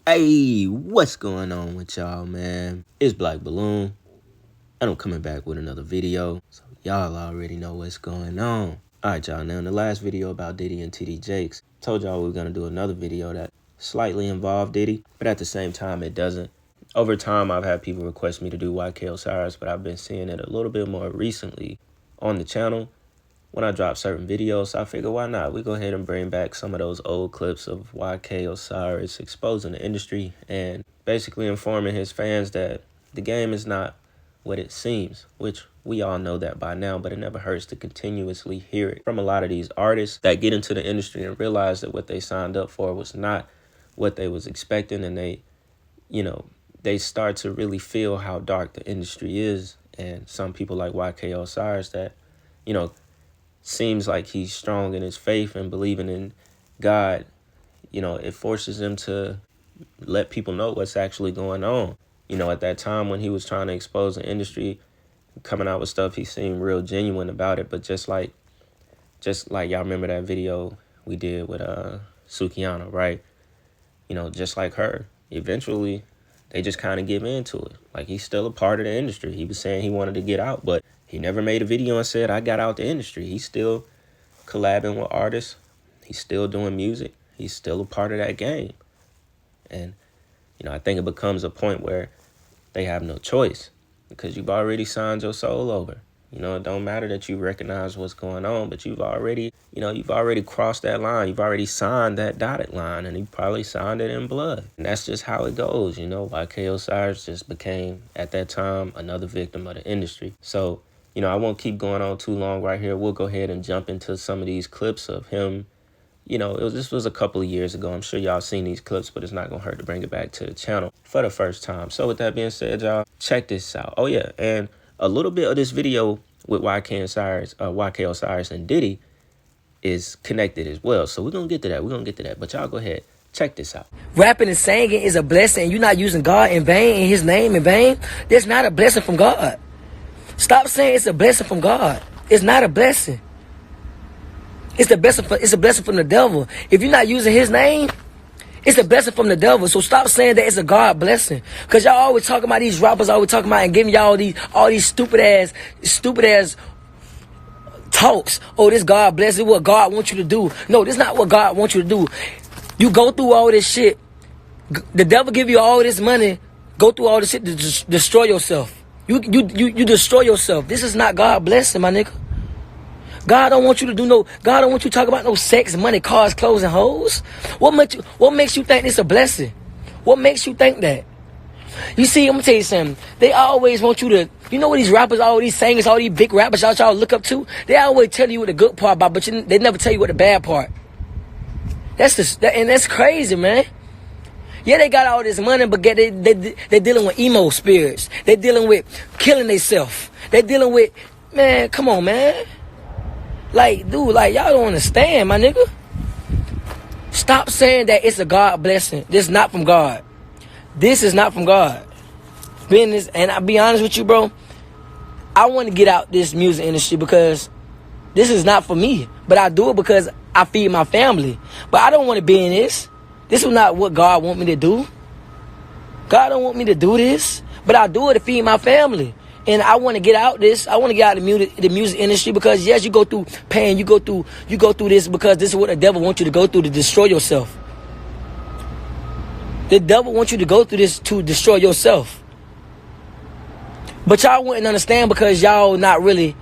Hey, what's going on with y'all, man? It's Black Balloon, and I'm coming back with another video, so y'all already know what's going on. Alright, y'all, now in the last video about Diddy and TD Jakes, told y'all we were going to do another video that slightly involved Diddy, but at the same time, it doesn't. Over time, I've had people request me to do YK Osiris, but I've been seeing it a little bit more recently on the channel when I drop certain videos, so I figure why not? We go ahead and bring back some of those old clips of YK Osiris exposing the industry and basically informing his fans that the game is not what it seems, which we all know that by now, but it never hurts to continuously hear it from a lot of these artists that get into the industry and realize that what they signed up for was not what they was expecting, and they start to really feel how dark the industry is. And some people like YK Osiris that, seems like he's strong in his faith and believing in God, it forces him to let people know what's actually going on. At that time when he was trying to expose the industry, coming out with stuff, he seemed real genuine about it. But just like y'all remember that video we did with Sukiana, right? Just like her, eventually they just kind of give into it. Like, he's still a part of the industry. He was saying he wanted to get out, but he never made a video and said, I got out the industry. He's still collabing with artists. He's still doing music. He's still a part of that game. And, I think it becomes a point where they have no choice because you've already signed your soul over. It don't matter that you recognize what's going on, but you've already crossed that line. You've already signed that dotted line, and you probably signed it in blood. And that's just how it goes. YK Osiris just became, at that time, another victim of the industry. So, I won't keep going on too long right here. We'll go ahead and jump into some of these clips of him. This was a couple of years ago. I'm sure y'all seen these clips, but it's not going to hurt to bring it back to the channel for the first time. So with that being said, y'all, check this out. Oh, yeah, and a little bit of this video with YK Osiris and Diddy is connected as well. So we're going to get to that. But y'all go ahead. Check this out. Rapping and singing is a blessing. You're not using God in vain, in his name in vain. That's not a blessing from God. Stop saying it's a blessing from God. It's not a blessing. It's a blessing from the devil. If you're not using his name, it's a blessing from the devil. So stop saying that it's a God blessing. Because y'all always talking about these rappers, always talking about and giving y'all all these stupid ass talks. Oh, this God bless is what God wants you to do. No, this is not what God wants you to do. You go through all this shit. The devil give you all this money. Go through all this shit to destroy yourself. You destroy yourself. This is not God blessing, my nigga. God don't want you to God don't want you to talk about no sex, money, cars, clothes, and hoes. What makes you think it's a blessing? What makes you think that? You see, I'm gonna tell you something. They always want you to, what these rappers, all these singers, all these big rappers y'all look up to, they always tell you what the good part about, but they never tell you what the bad part. And that's crazy, man. Yeah, they got all this money, but they dealing with emo spirits. They dealing with killing themselves. They dealing with, man, come on, man. Like, dude, y'all don't understand, my nigga. Stop saying that it's a God blessing. This is not from God. This is not from God. Business, and I'll be honest with you, bro. I want to get out this music industry because this is not for me. But I do it because I feed my family. But I don't want to be in this. This is not what God want me to do. God don't want me to do this. But I do it to feed my family. And I want to get out this. I want to get out the music industry because yes, you go through pain. You go through this because this is what the devil wants you to go through to destroy yourself. The devil wants you to go through this to destroy yourself. But y'all wouldn't understand because y'all not really,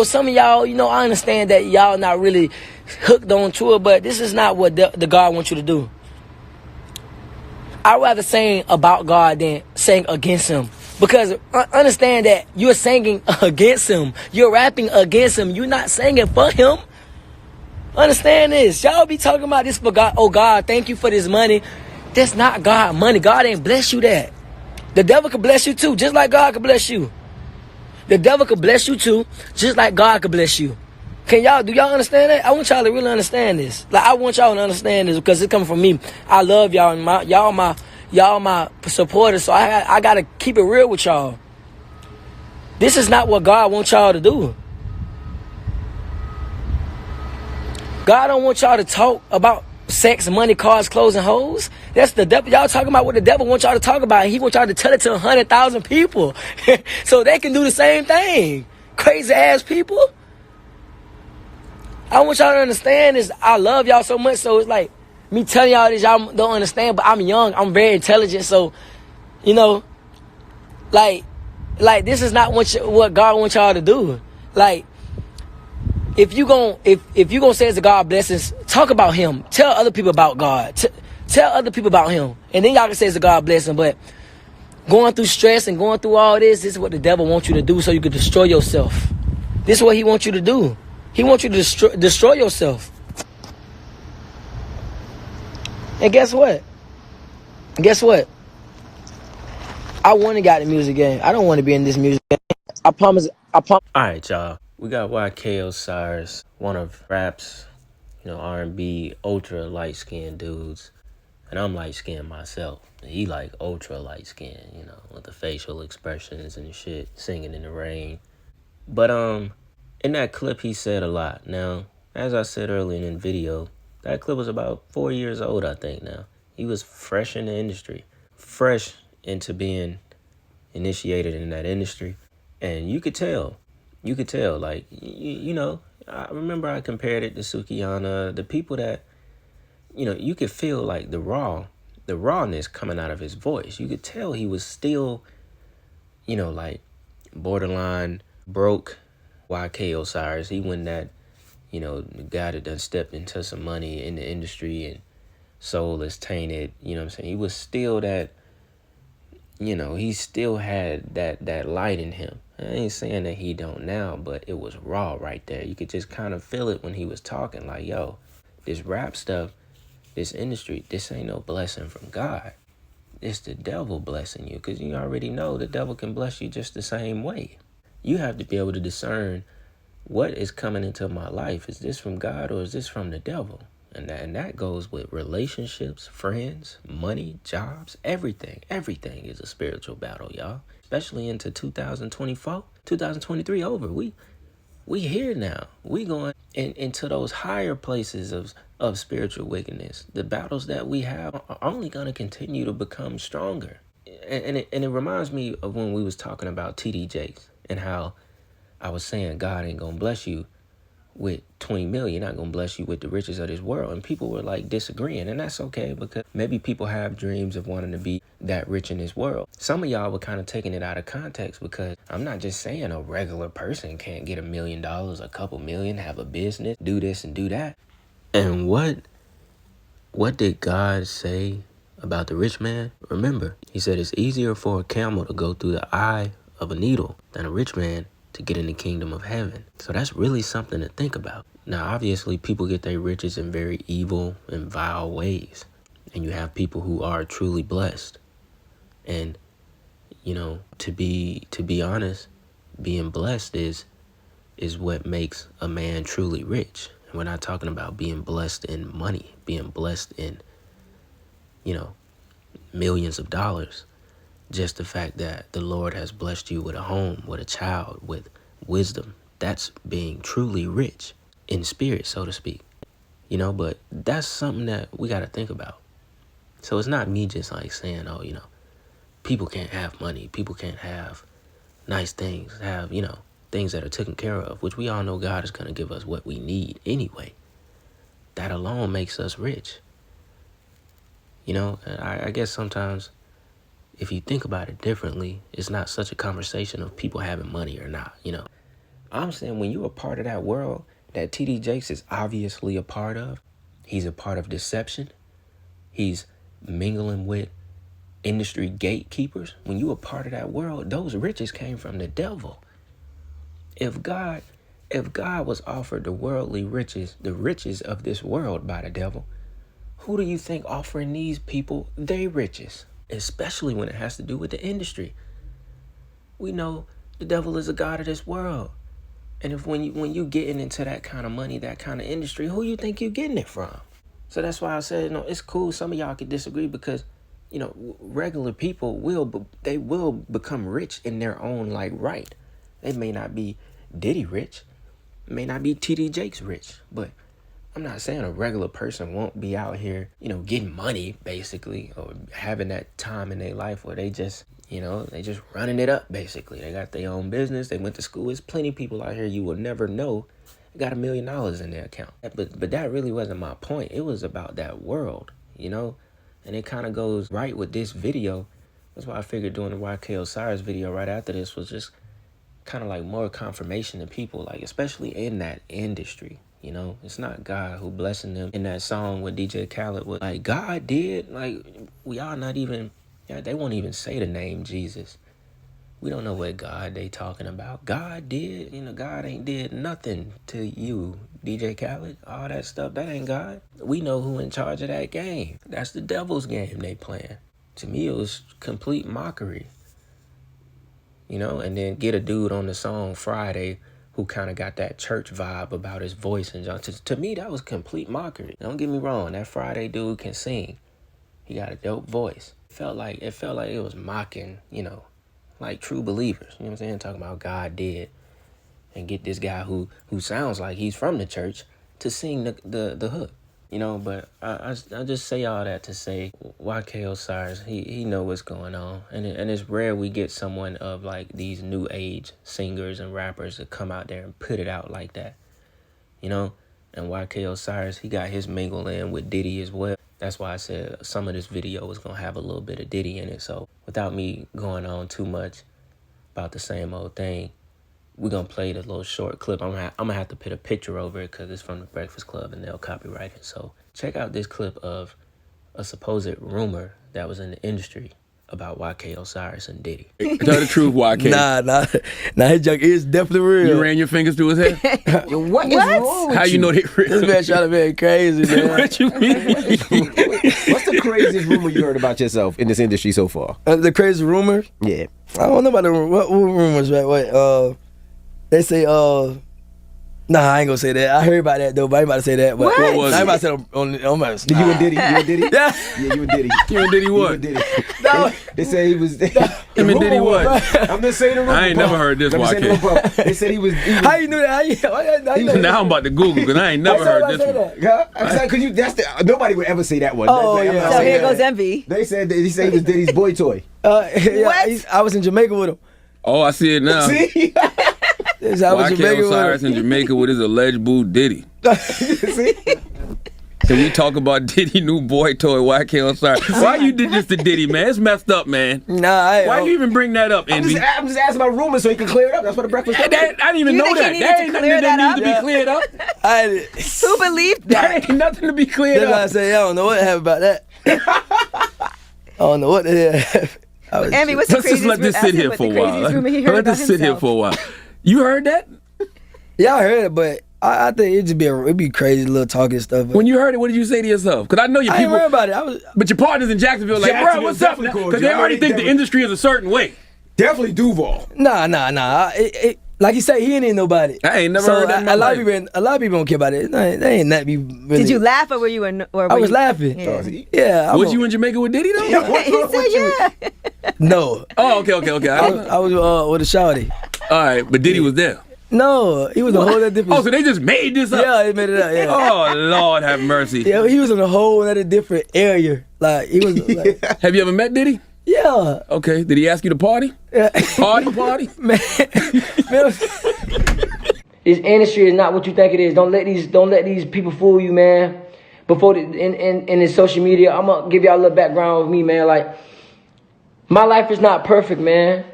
some of y'all, I understand that y'all not really hooked on to it, but this is not what the God wants you to do. I'd rather sing about God than sing against him. Because understand that you're singing against him. You're rapping against him. You're not singing for him. Understand this. Y'all be talking about this for God. Oh, God, thank you for this money. That's not God money. God ain't bless you that. The devil could bless you too, just like God could bless you. The devil could bless you too, just like God could bless you. Do y'all understand that? I want y'all to really understand this. I want y'all to understand this because it's coming from me. I love y'all and y'all my supporters, so I gotta keep it real with y'all. This is not what God wants y'all to do. God don't want y'all to talk about Sex, money, cars, clothes, and hoes. That's the devil. Y'all talking about what the devil wants y'all to talk about. He wants y'all to tell it to 100,000 people so they can do the same thing. Crazy ass people. I want y'all to understand is I love y'all so much, so it's like me telling y'all this, y'all don't understand, but I'm young, I'm very intelligent, so you know, like this is not what God wants y'all to do. Like, if you gonna say it's a God blessings, talk about Him. Tell other people about God. Tell other people about Him, and then y'all can say it's a God blessing. But going through stress and going through all this is what the devil wants you to do, so you can destroy yourself. This is what he wants you to do. He wants you to destroy yourself. And guess what? I want to get in the music game. I don't want to be in this music game. I promise. Alright, y'all. We got YK Osiris, one of rap's, R&B, ultra light-skinned dudes. And I'm light-skinned myself. He like ultra light-skinned, with the facial expressions and shit, singing in the rain. But in that clip, he said a lot. Now, as I said earlier in the video, that clip was about 4 years old, I think now. He was fresh in the industry. Fresh into being initiated in that industry. And you could tell, like, I remember I compared it to Sukihana, the people that, you could feel like the rawness coming out of his voice. You could tell he was still, like borderline broke. YK Osiris, he wasn't that, the guy that done stepped into some money in the industry and soul is tainted, you know what I'm saying? He was still that, he still had that light in him. I ain't saying that he don't now, but it was raw right there. You could just kind of feel it when he was talking, like, yo, this rap stuff, this industry, this ain't no blessing from God. It's the devil blessing you, because you already know the devil can bless you just the same way. You have to be able to discern what is coming into my life. Is this from God or is this from the devil? And that goes with relationships, friends, money, jobs, everything. Everything is a spiritual battle, y'all. Especially into 2024, 2023 over. We here now. We going into those higher places of spiritual wickedness. The battles that we have are only going to continue to become stronger. And it reminds me of when we was talking about TD Jakes and how I was saying God ain't going to bless you with 20 million, not going to bless you with the riches of this world. And people were like disagreeing, and that's okay, because maybe people have dreams of wanting to be that rich in this world. Some of y'all were kind of taking it out of context, because I'm not just saying a regular person can't get $1 million, a couple million, have a business, do this and do that. And what did God say about the rich man? Remember, he said it's easier for a camel to go through the eye of a needle than a rich man to get in the kingdom of heaven. So that's really something to think about. Now, obviously, people get their riches in very evil and vile ways. And you have people who are truly blessed. And, to be honest, being blessed is what makes a man truly rich. And we're not talking about being blessed in money, being blessed in, millions of dollars. Just the fact that the Lord has blessed you with a home, with a child, with wisdom. That's being truly rich in spirit, so to speak. But that's something that we got to think about. So it's not me just like saying, oh, people can't have money. People can't have nice things, have, things that are taken care of, which we all know God is going to give us what we need anyway. That alone makes us rich. And I guess sometimes, if you think about it differently, it's not such a conversation of people having money or not, I'm saying when you're a part of that world that TD Jakes is obviously a part of, he's a part of deception. He's mingling with industry gatekeepers. When you're a part of that world, those riches came from the devil. If God was offered the worldly riches, the riches of this world by the devil, who do you think offering these people their riches? Especially when it has to do with the industry. We know the devil is a god of this world. And if when you getting into that kind of money, that kind of industry, who you think you're getting it from? So that's why I said, it's cool. Some of y'all could disagree because, regular people will become rich in their own right. They may not be Diddy rich, may not be TD Jakes rich, but I'm not saying a regular person won't be out here, you know, getting money basically, or having that time in their life where they just, you know, they just running it up basically. They got their own business. They went to school. There's plenty of people out here you will never know got $1 million in their account. But that really wasn't my point. It was about that world, you know, and it kind of goes right with this video. That's why I figured doing the YK Osiris video right after this was just kind of like more confirmation to people, like especially in that industry. You know, it's not God who blessing them. In that song with DJ Khaled, with like God did, like we all not even, yeah, they won't even say the name Jesus. We don't know what God they talking about. God did, you know, God ain't did nothing to you, DJ Khaled. All that stuff, that ain't God. We know who in charge of that game. That's the devil's game they playing. To me, it was complete mockery. You know, and then get a dude on the song Friday who kind of got that church vibe about his voice. And to me, that was complete mockery. Don't get me wrong, that Friday dude can sing. He got a dope voice. It felt like it was mocking, you know, like true believers. You know what I'm saying? Talking about God did. And get this guy who sounds like he's from the church to sing the hook. You know, but I just say all that to say YK Osiris, he know what's going on. And it's rare we get someone of like these new age singers and rappers to come out there and put it out like that. You know? And YK Osiris, he got his mingle in with Diddy as well. That's why I said some of this video was going to have a little bit of Diddy in it. So without me going on too much about the same old thing, we're going to play the little short clip. I'm going to have to put a picture over it because it's from the Breakfast Club and they'll copyright it. So check out this clip of a supposed rumor that was in the industry about YK Osiris and Diddy. Tell the truth, YK. Nah, his junk is definitely real. You ran your fingers through his head? What is wrong with How you know they real? This man trying to be crazy, man. What you mean? What's the craziest rumor you heard about yourself in this industry so far? The crazy rumor? Yeah. I don't know about the rumor. What rumors, right? Wait, they say, nah, I ain't gonna say that. I heard about that though, but I ain't about to say that. But What was I ain't it? about to say it on my. Did you and Diddy? You and Diddy? Yeah. Yeah, you and Diddy. You and Diddy You what? and Diddy. No. They say he was. Him and Diddy what? I'm just saying the rumor. I ain't never heard this, Let me say the YK. rumor. They said he was. How you knew that? How you know Now I'm about to Google because I ain't never heard this one. Because you, that's the, nobody would ever say that one. Oh, I'm yeah. not So saying here that. goes envy. They said that he said he was Diddy's boy toy. Yeah, What? I was in Jamaica with him. Oh, I see it now. See? I was in YK Jamaica Osiris with in Jamaica with his alleged boo Diddy. See? Can we talk about Diddy new boy toy YK Osiris? Why you did this to Diddy, man? It's messed up, man. him. Nah, Why you even bring that up, I'm Envy? just asking about rumors so he can clear it up. That's what the breakfast. I didn't even You know think he that. needed That to ain't nothing clear that that needs to up? be cleared up. Who believed That that? ain't nothing to be cleared That's why I up. say I don't know what happened about that. I don't know what the hell happened. Envy, what's the Let's just craziest let this ask sit him here what for a the craziest while. rumor he heard Let about this sit here himself. for a while. You heard that? Yeah, I heard it, but I think it'd be crazy little talking stuff. But When you heard it, what did you say to yourself? Because I know your I ain't people. worried about it. But your partners in Jacksonville like, bro, Jacksonville what's up? definitely called Because you. they I already know think they the industry is a certain way. Definitely Duval. Nah. Like you say, he ain't nobody. I ain't never So heard that in my a lot of life. people, don't care about it. They ain't that be. Really. Did you laugh or were you? Or I were was you- laughing. Yeah. Yeah. Was you in Jamaica with Diddy though? He said yeah. No. Oh, okay. I was with a shawty. All right, but Diddy was there. No, he was a whole other different. Oh, so they just made this up? Yeah, they made it up. Yeah. Oh, Lord have mercy. Yeah, he was in a whole other different area. Like he was. Like, Have you ever met Diddy? yeah. Okay. Did he ask you to party? Yeah. Party? Man. This industry is not what you think it is. Don't let these people fool you, man. Before in this social media, I'm gonna give y'all a little background of me, man. Like my life is not perfect, man.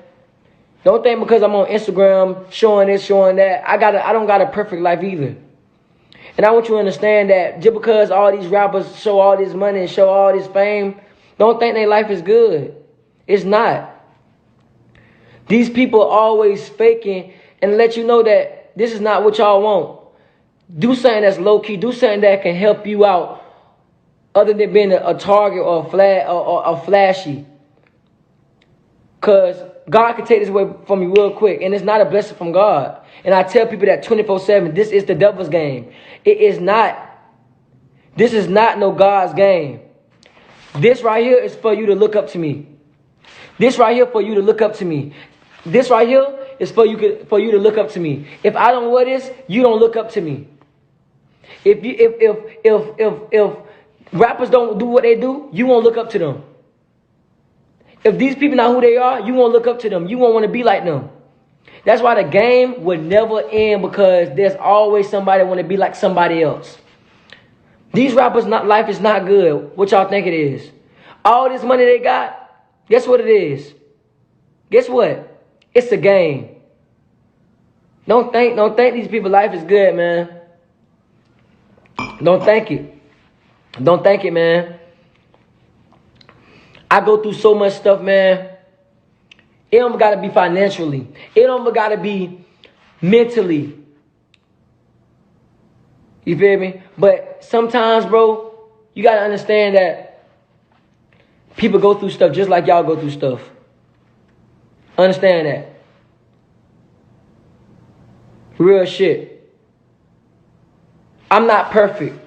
Don't think because I'm on Instagram showing this, showing that, I don't got a perfect life either. And I want you to understand that just because all these rappers show all this money and show all this fame, don't think their life is good. It's not. These people are always faking and let you know that this is not what y'all want. Do something that's low key. Do something that can help you out, other than being a target or a flashy. Cause God can take this away from you real quick, and it's not a blessing from God. And I tell people that 24/7, this is the devil's game. It is not. This is not no God's game. This right here is for you to look up to me. This right here for you to look up to me. This right here is for you to look up to me. If I don't wear this, you don't look up to me. If rappers don't do what they do, you won't look up to them. If these people not who they are, you won't look up to them. You won't want to be like them. That's why the game would never end, because there's always somebody want to be like somebody else. These rappers, life is not good. What y'all think it is? All this money they got, guess what it is? Guess what? It's a game. Don't think these people life is good, man. Don't think it. Don't think it, man. I go through so much stuff, man. It don't gotta be financially. It don't gotta be mentally. You feel me? But sometimes, bro, you gotta understand that people go through stuff just like y'all go through stuff. Understand that. Real shit. I'm not perfect.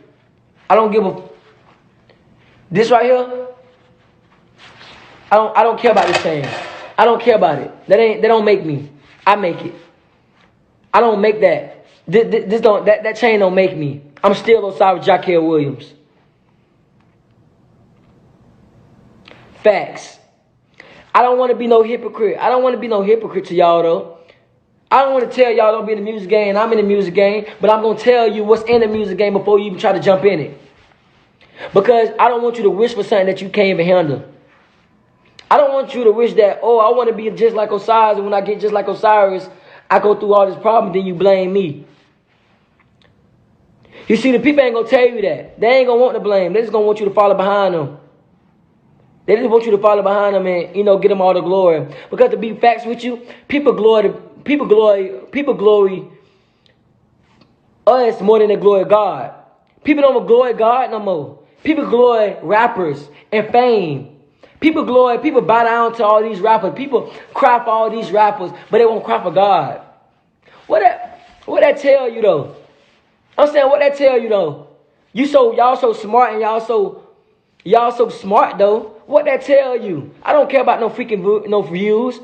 I don't give a... This right here, I don't care about this thing. I don't care about it. They don't make me. I make it. I don't make that. That chain don't make me. I'm still Osiris YK Williams. Facts. I don't want to be no hypocrite. I don't want to be no hypocrite to y'all though. I don't want to tell y'all don't be in the music game and I'm in the music game, but I'm going to tell you what's in the music game before you even try to jump in it. Because I don't want you to wish for something that you can't even handle. I don't want you to wish that, oh, I want to be just like Osiris, and when I get just like Osiris, I go through all this problem, then you blame me. You see, the people ain't going to tell you that. They ain't going to want to blame. They just going to want you to follow behind them. They just want you to follow behind them and, get them all the glory. Because to be facts with you, people glory us more than they glory God. People don't glory God no more. People glory rappers and fame. People bow down to all these rappers. People cry for all these rappers, but they won't cry for God. What that tell you though? I'm saying, what that tell you though? Y'all so smart and y'all so smart though. What that tell you? I don't care about no views.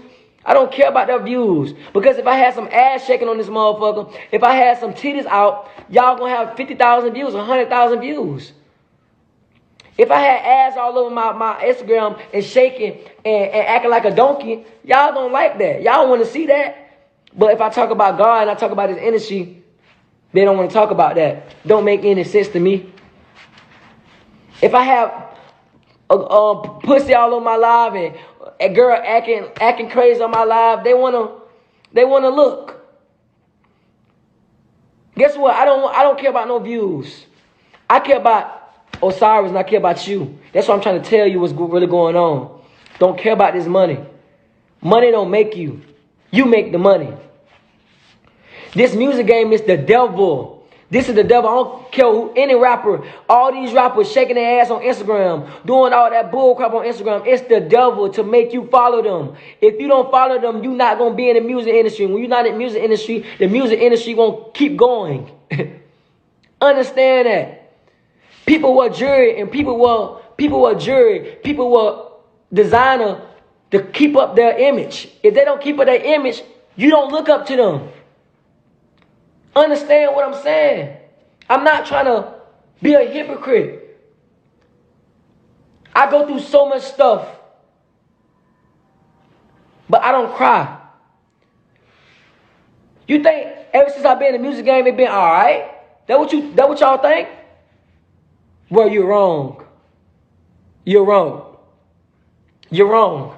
I don't care about their views. Because if I had some ass shaking on this motherfucker, if I had some titties out, y'all gonna have 50,000 views, 100,000 views. If I had ass all over my Instagram and shaking and acting like a donkey, y'all don't like that. Y'all want to see that. But if I talk about God and I talk about His energy, they don't want to talk about that. Don't make any sense to me. If I have a pussy all over my live and a girl acting crazy on my live, they wanna look. Guess what? I don't care about no views. I care about Osiris and I care about you. That's what I'm trying to tell you what's really going on. Don't care about this money. Money don't make you. You make the money. This music game is the devil. This is the devil. I don't care who, any rapper. All these rappers shaking their ass on Instagram, doing all that bull crap on Instagram. It's the devil to make you follow them. If you don't follow them, you're not going to be in the music industry. When you're not in the music industry, the music industry won't keep going. Understand that. People were jury and people were designer to keep up their image. If they don't keep up their image, you don't look up to them. Understand what I'm saying? I'm not trying to be a hypocrite. I go through so much stuff, but I don't cry. You think ever since I've been in the music game, it been all right? That what y'all think? Well, you're wrong. You're wrong. You're wrong.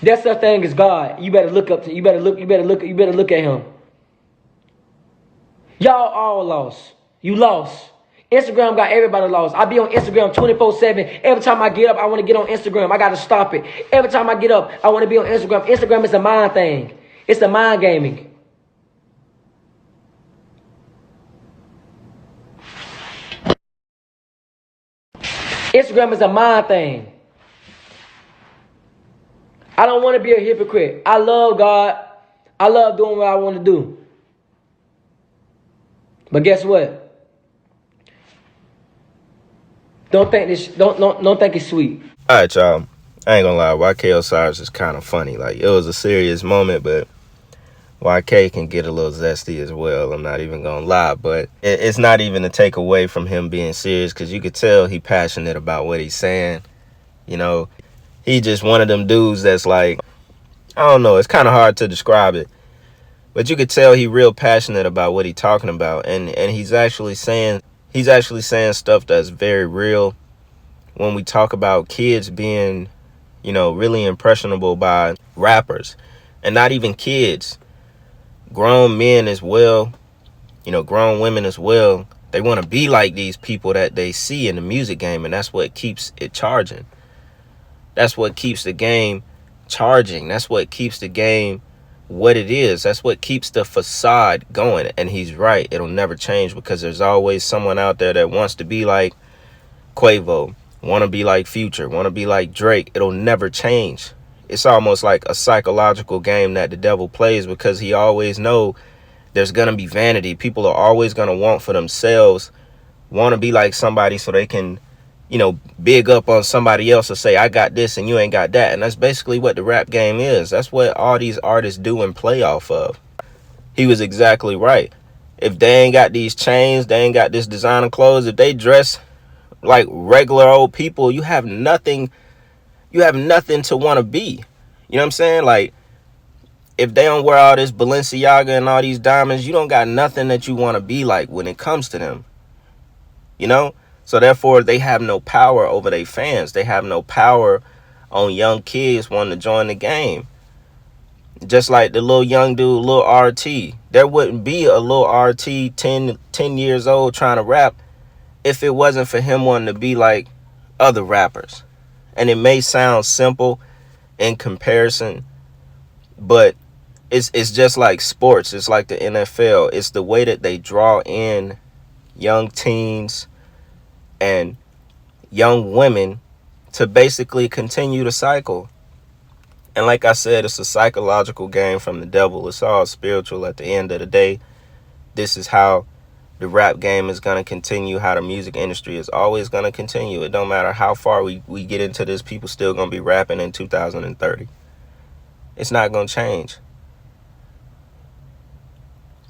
That's the thing is God. You better look up to. You better look at Him. Y'all all lost. You lost. Instagram got everybody lost. I be on Instagram 24/7. Every time I get up, I want to get on Instagram. I got to stop it. Every time I get up, I want to be on Instagram. Instagram is a mind thing. It's a mind gaming. Instagram is a mind thing. I don't want to be a hypocrite. I love God. I love doing what I want to do. But guess what? Don't think it's sweet. All right, y'all. I ain't gonna lie. YK Osiris is kind of funny. Like, it was a serious moment, but YK can get a little zesty as well. I'm not even gonna lie, but it's not even to take away from him being serious, because you could tell he passionate about what he's saying. You know, he just one of them dudes that's like, I don't know, it's kind of hard to describe it, but you could tell he real passionate about what he talking about, and he's actually saying stuff that's very real. When we talk about kids being, you know, really impressionable by rappers, and not even kids, grown men as well, you know, grown women as well, they want to be like these people that they see in the music game, and that's what keeps it charging. That's what keeps the game charging. That's what keeps the game what it is. That's what keeps the facade going. And he's right. It'll never change, because there's always someone out there that wants to be like Quavo, want to be like Future, want to be like Drake. It'll never change. It's almost like a psychological game that the devil plays, because he always know there's going to be vanity. People are always going to want for themselves, want to be like somebody so they can, you know, big up on somebody else or say, I got this and you ain't got that. And that's basically what the rap game is. That's what all these artists do and play off of. He was exactly right. If they ain't got these chains, they ain't got this designer clothes, if they dress like regular old people, you have nothing to want to be. You know what I'm saying? Like, if they don't wear all this Balenciaga and all these diamonds, you don't got nothing that you want to be like when it comes to them. You know? So therefore, they have no power over their fans. They have no power on young kids wanting to join the game. Just like the little young dude, little RT. There wouldn't be a little RT 10 years old trying to rap if it wasn't for him wanting to be like other rappers. And it may sound simple in comparison, but it's just like sports. It's like the NFL. It's the way that they draw in young teens and young women to basically continue the cycle. And like I said, it's a psychological game from the devil. It's all spiritual at the end of the day. This is how the rap game is going to continue, how the music industry is always going to continue. It don't matter how far we get into this, people still going to be rapping in 2030. It's not going to change.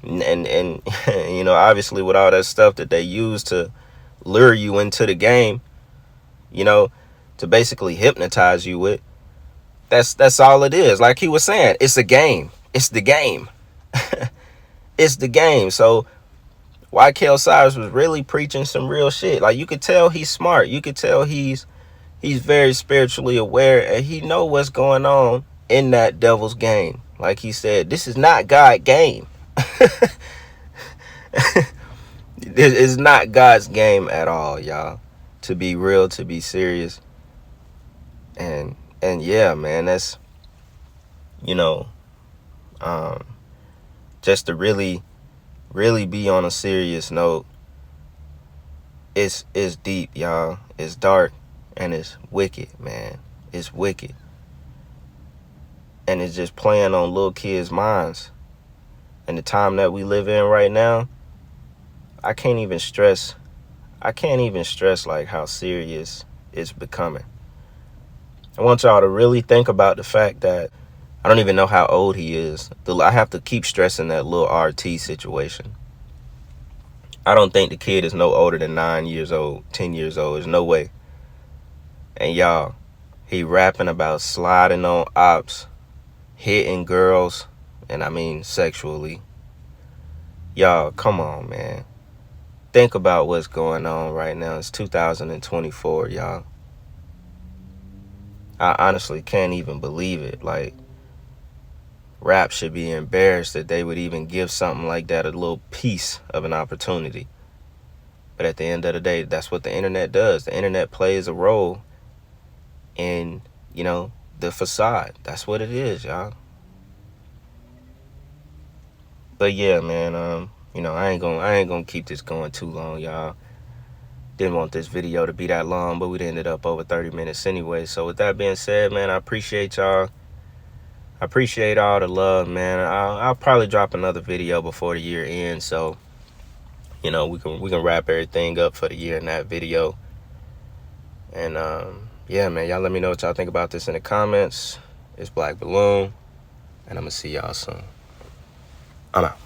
And you know, obviously with all that stuff that they use to lure you into the game, you know, to basically hypnotize you with, that's all it is. Like he was saying, it's a game. It's the game. It's the game. So YK Osiris was really preaching some real shit. Like, you could tell he's smart. You could tell he's very spiritually aware, and he know what's going on in that devil's game. Like he said, this is not God's game. It's not God's game at all, y'all. To be real, to be serious. And yeah, man, that's, you know, just to really be on a serious note, it's deep, y'all. It's dark and it's wicked, man. It's wicked. And it's just playing on little kids' minds. And the time that we live in right now, I can't even stress like how serious it's becoming. I want y'all to really think about the fact that I don't even know how old he is. I have to keep stressing that little RT situation. I don't think the kid is no older than 9 years old, 10 years old. There's no way. And y'all, he rapping about sliding on ops, hitting girls, and I mean sexually. Y'all, come on, man. Think about what's going on right now. It's 2024, y'all. I honestly can't even believe it. Like, rap should be embarrassed that they would even give something like that a little piece of an opportunity. But at the end of the day, that's what the internet does. The internet plays a role in, you know, the facade. That's what it is, y'all. But yeah, man, you know, I ain't gonna keep this going too long, y'all. Didn't want this video to be that long, but we ended up over 30 minutes anyway. So with that being said, man, I appreciate y'all. I appreciate all the love, man. I'll probably drop another video before the year ends, so you know, we can wrap everything up for the year in that video. And yeah, man, y'all let me know what y'all think about this in the comments. It's Black Balloon, and I'm gonna see y'all soon. I'm out.